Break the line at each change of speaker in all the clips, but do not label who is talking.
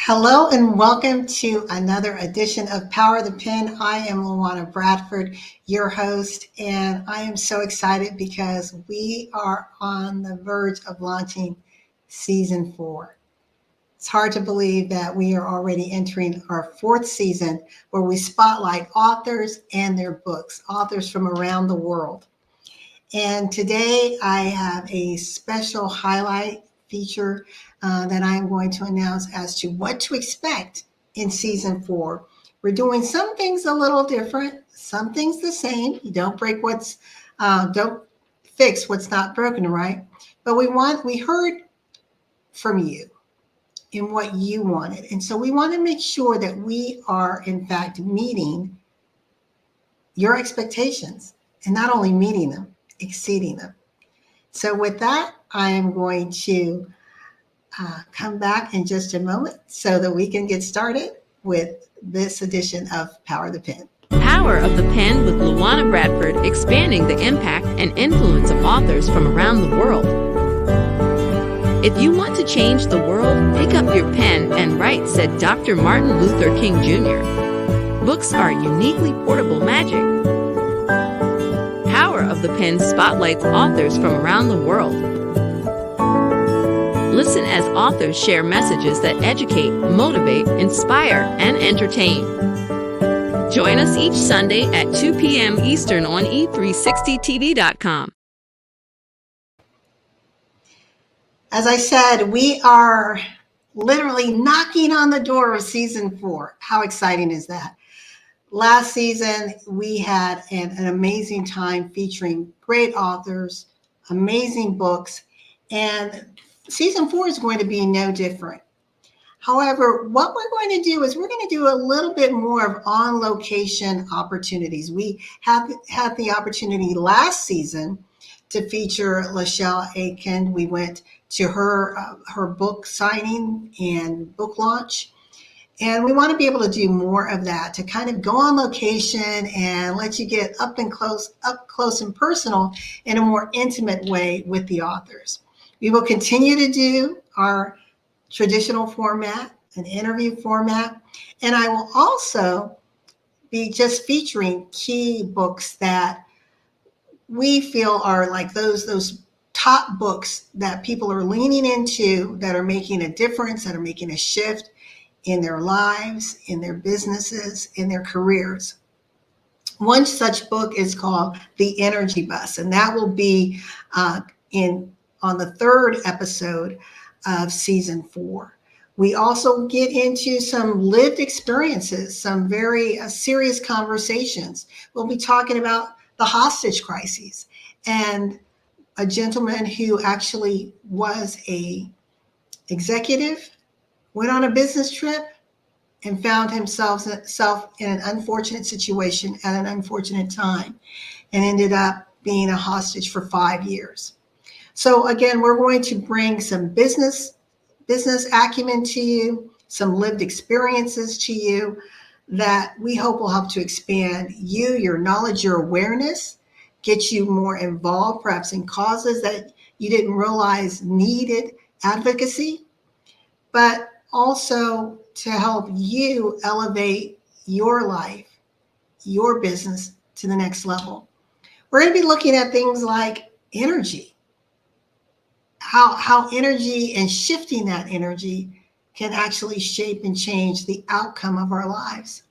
Hello and welcome to another edition of Power of the Pen. I am LaWanna Bradford, your host, and I am so excited because we are on the verge of launching season 4. It's hard to believe that we are already entering our 4th season where we spotlight authors and their books, authors from around the world. And today I have a special highlight feature that I'm going to announce as to what to expect in season 4. We're doing some things a little different, some things the same. You don't don't fix what's not broken, right? But we heard from you in what you wanted. And so we want to make sure that we are in fact meeting your expectations and not only meeting them, exceeding them. So with that, I am going to come back in just a moment so that we can get started with this edition of Power of the Pen.
Power of the Pen with LaWanna Bradford, expanding the impact and influence of authors from around the world. If you want to change the world, pick up your pen and write, said Dr. Martin Luther King Jr. Books are uniquely portable magic. Power of the Pen spotlights authors from around the world. Listen as authors share messages that educate, motivate, inspire, and entertain. Join us each Sunday at 2 p.m. Eastern on e360tv.com.
As I said, we are literally knocking on the door of season 4. How exciting is that? Last season, we had an amazing time featuring great authors, amazing books, and season 4 is going to be no different. However, what we're going to do is we're going to do a little bit more of on-location opportunities. We had the opportunity last season to feature Lachelle Aiken. We went to her book signing and book launch. And we want to be able to do more of that, to kind of go on location and let you get up close and personal in a more intimate way with the authors. We will continue to do our traditional format, an interview format, and I will also be just featuring key books that we feel are like those top books that people are leaning into, that are making a difference, that are making a shift in their lives, in their businesses, in their careers. One such book is called The Energy Bus, and that will be on the 3rd episode of season 4. We also get into some lived experiences, some very serious conversations. We'll be talking about the hostage crises and a gentleman who actually was a executive, went on a business trip, and found himself in an unfortunate situation at an unfortunate time, and ended up being a hostage for 5 years. So again, we're going to bring some business acumen to you, some lived experiences to you that we hope will help to expand your knowledge, your awareness, get you more involved, perhaps in causes that you didn't realize needed advocacy, but also to help you elevate your life, your business to the next level. We're going to be looking at things like energy, how energy and shifting that energy can actually shape and change the outcome of our lives.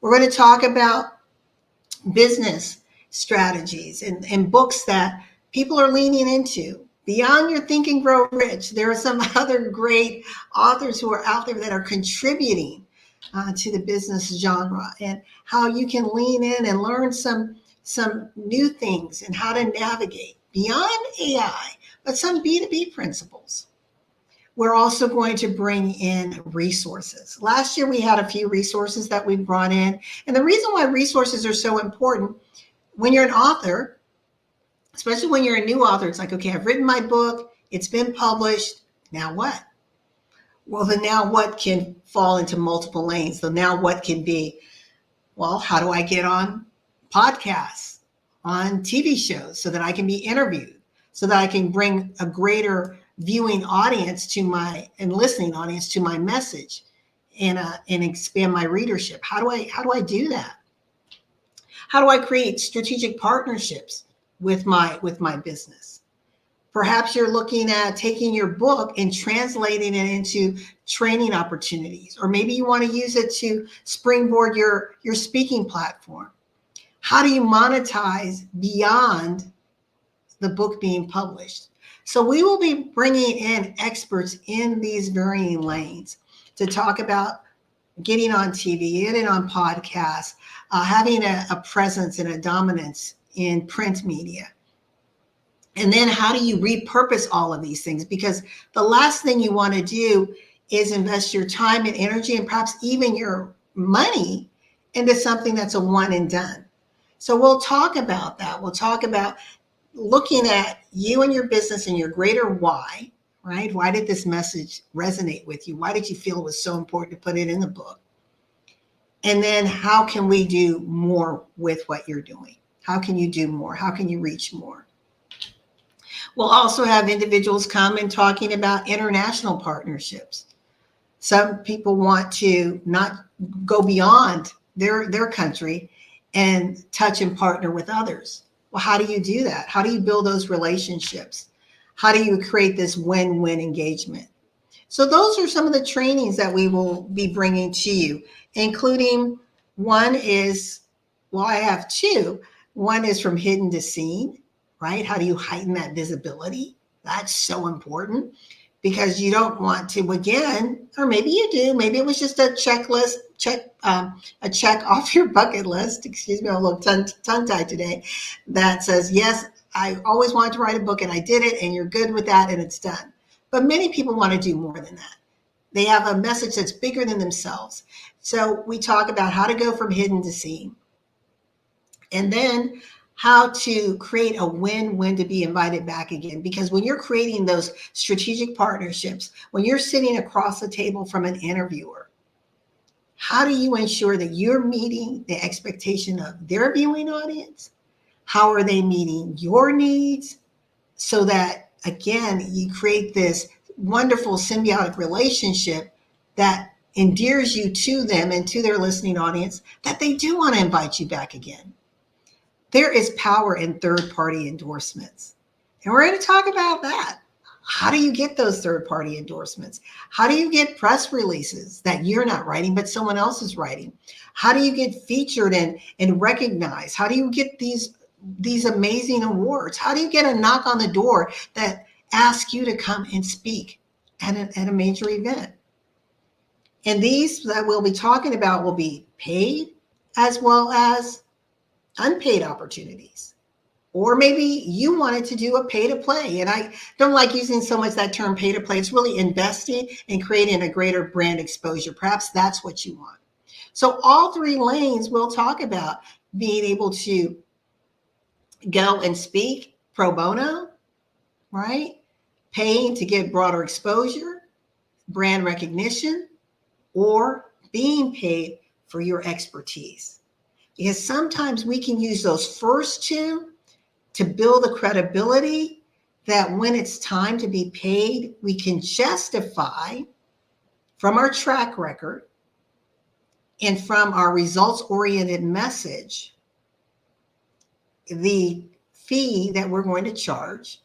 We're going to talk about business strategies and books that people are leaning into. Beyond Your Think and Grow Rich, there are some other great authors who are out there that are contributing to the business genre, and how you can lean in and learn some new things and how to navigate beyond AI, but some B2B principles. We're also going to bring in resources. Last year, we had a few resources that we brought in. And the reason why resources are so important, when you're an author, especially when you're a new author, it's like, okay, I've written my book, it's been published, now what? Well, the now what can fall into multiple lanes. The now what can be, well, how do I get on podcasts, on TV shows so that I can be interviewed, so that I can bring a greater viewing audience to and listening audience to my message? and expand my readership? How do I do that? How do I create strategic partnerships with my business? Perhaps you're looking at taking your book and translating it into training opportunities, or maybe you want to use it to springboard your speaking platform. How do you monetize beyond the book being published? So we will be bringing in experts in these varying lanes to talk about getting on TV, getting on podcasts, having a presence and a dominance in print media. And then how do you repurpose all of these things? Because the last thing you want to do is invest your time and energy and perhaps even your money into something that's a one and done. So we'll talk about that. We'll talk about looking at you and your business and your greater why, right? Why did this message resonate with you? Why did you feel it was so important to put it in the book? And then how can we do more with what you're doing? How can you do more? How can you reach more? We'll also have individuals come and talking about international partnerships. Some people want to not go beyond their country and touch and partner with others. Well, how do you do that? How do you build those relationships? How do you create this win-win engagement? So those are some of the trainings that we will be bringing to you, including one is, well, I have two. One is from hidden to seen, right? How do you heighten that visibility? That's so important because you don't want to, again, or maybe you do, maybe it was just a checklist, a check off your bucket list, excuse me, I'm a little tongue-tied today, that says, yes, I always wanted to write a book and I did it and you're good with that and it's done. But many people want to do more than that. They have a message that's bigger than themselves. So we talk about how to go from hidden to seen. And then how to create a win-win to be invited back again. Because when you're creating those strategic partnerships, when you're sitting across the table from an interviewer, how do you ensure that you're meeting the expectation of their viewing audience? How are they meeting your needs? So that, again, you create this wonderful symbiotic relationship that endears you to them and to their listening audience, that they do want to invite you back again. There is power in third-party endorsements. And we're going to talk about that. How do you get those third-party endorsements? How do you get press releases that you're not writing, but someone else is writing? How do you get featured and recognized? How do you get these amazing awards? How do you get a knock on the door that asks you to come and speak at a major event? And these that we'll be talking about will be paid as well as unpaid opportunities. Or maybe you wanted to do a pay to play. And I don't like using so much that term pay to play. It's really investing and creating a greater brand exposure. Perhaps that's what you want. So all three lanes we'll talk about being able to go and speak pro bono, right? Paying to get broader exposure, brand recognition, or being paid for your expertise. Because sometimes we can use those first two to build the credibility that when it's time to be paid, we can justify from our track record and from our results-oriented message the fee that we're going to charge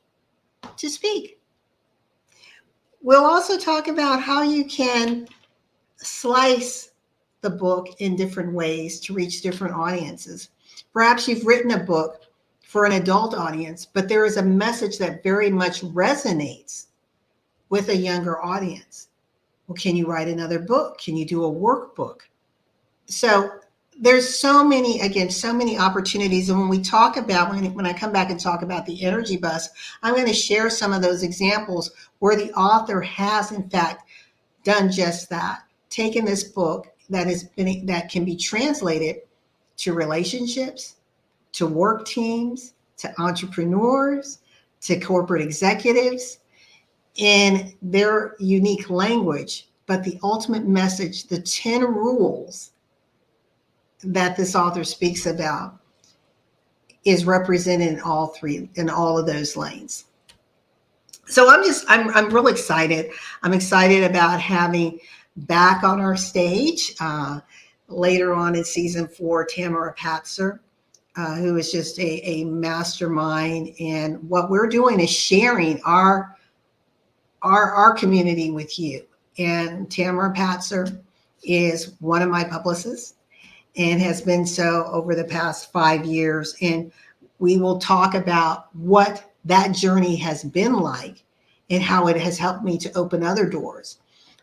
to speak. We'll also talk about how you can slice the book in different ways to reach different audiences. Perhaps you've written a book for an adult audience, but there is a message that very much resonates with a younger audience. Well, can you write another book? Can you do a workbook? So there's so many opportunities. And when we talk about, when I come back and talk about the energy bus, I'm going to share some of those examples where the author has in fact done just that, taken this book that can be translated to relationships, to work teams, to entrepreneurs, to corporate executives in their unique language. But the ultimate message, the 10 rules that this author speaks about, is represented in all of those lanes. So I'm real excited. I'm excited about having back on our stage. Later on in season 4, Tamara Patzer, who is just a mastermind. And what we're doing is sharing our community with you. And Tamara Patzer is one of my publicists and has been so over the past 5 years. And we will talk about what that journey has been like and how it has helped me to open other doors.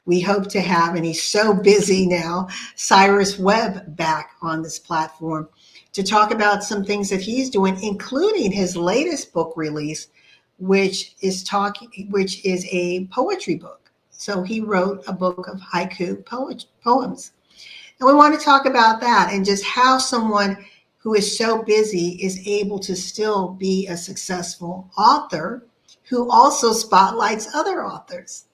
We hope to have, and he's so busy now, Cyrus Webb back on this platform to talk about some things that he's doing, including his latest book release, which is a poetry book. So he wrote a book of haiku poems. And we want to talk about that and just how someone who is so busy is able to still be a successful author who also spotlights other authors.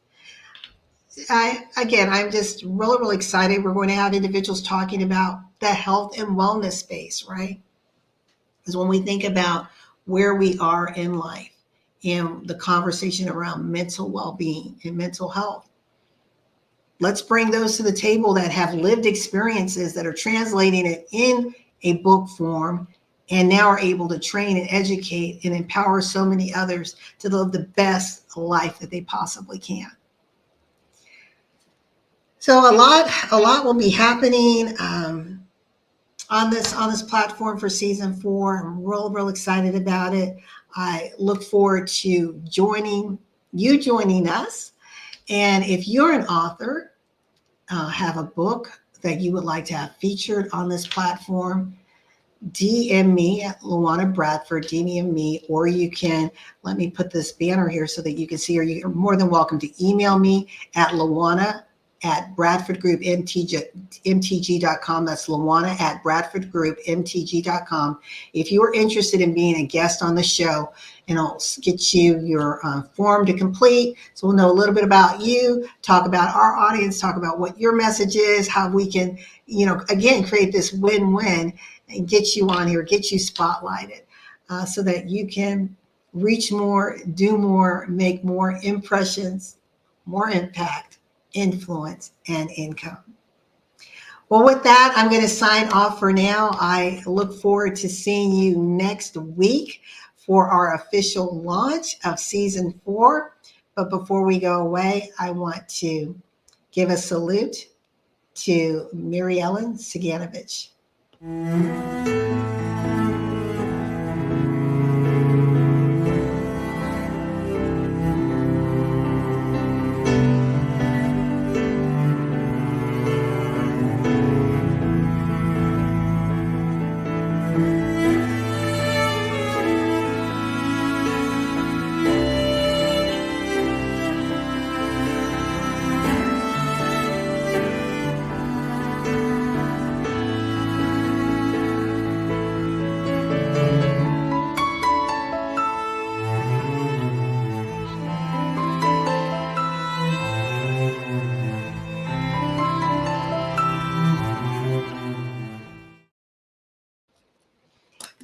I'm just really, really excited. We're going to have individuals talking about the health and wellness space, right? Because when we think about where we are in life and the conversation around mental well-being and mental health, let's bring those to the table that have lived experiences that are translating it in a book form and now are able to train and educate and empower so many others to live the best life that they possibly can. So a lot will be happening on this platform for season 4. I'm real excited about it. I look forward to joining us. And if you're an author, have a book that you would like to have featured on this platform, DM me at LaWanna Bradford, DM me, or you can, let me put this banner here so that you can see, or you're more than welcome to email me at LaWanna@BradfordGroupMTG.com. That's LaWanna@BradfordGroupMTG.com. If you are interested in being a guest on the show, and I'll get you your form to complete, so we'll know a little bit about you, talk about our audience, talk about what your message is, how we can, again, create this win-win and get you on here, get you spotlighted, so that you can reach more, do more, make more impressions, more impact, influence, and income. Well, with that, I'm going to sign off for now. I look forward to seeing you next week for our official launch of season 4. But before we go away, I want to give a salute to Mary Ellen Siganovich.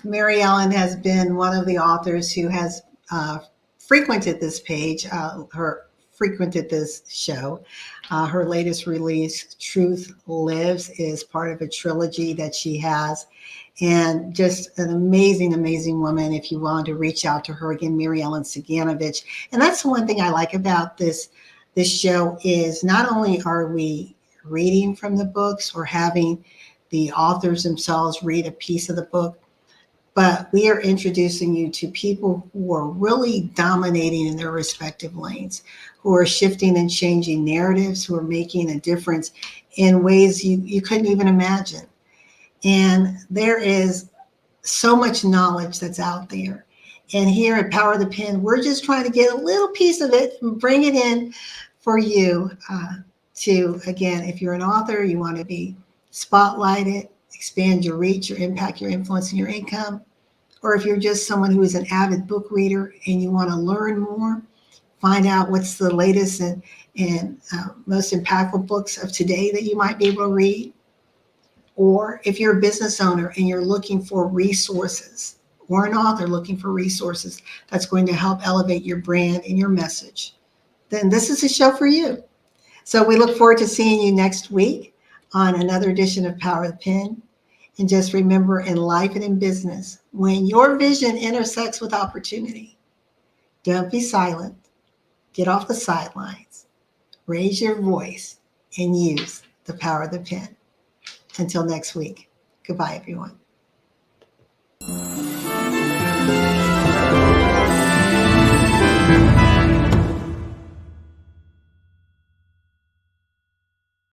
Mary Ellen has been one of the authors who has frequented this page, frequented this show. Her latest release, Truth Lives, is part of a trilogy that she has. And just an amazing, amazing woman. If you want to reach out to her, again, Mary Ellen Siganovich. And that's the one thing I like about this show is not only are we reading from the books or having the authors themselves read a piece of the book, but we are introducing you to people who are really dominating in their respective lanes, who are shifting and changing narratives, who are making a difference in ways you couldn't even imagine. And there is so much knowledge that's out there. And here at Power of the Pen, we're just trying to get a little piece of it and bring it in for you to, again, if you're an author, you want to be spotlighted, expand your reach, your impact, your influence, and your income. Or if you're just someone who is an avid book reader and you want to learn more, find out what's the latest and most impactful books of today that you might be able to read. Or if you're a business owner and you're looking for resources, or an author looking for resources that's going to help elevate your brand and your message, then this is a show for you. So we look forward to seeing you next week on another edition of Power of the Pen. And just remember, in life and in business, when your vision intersects with opportunity, don't be silent. Get off the sidelines. Raise your voice and use the power of the pen. Until next week, goodbye, everyone.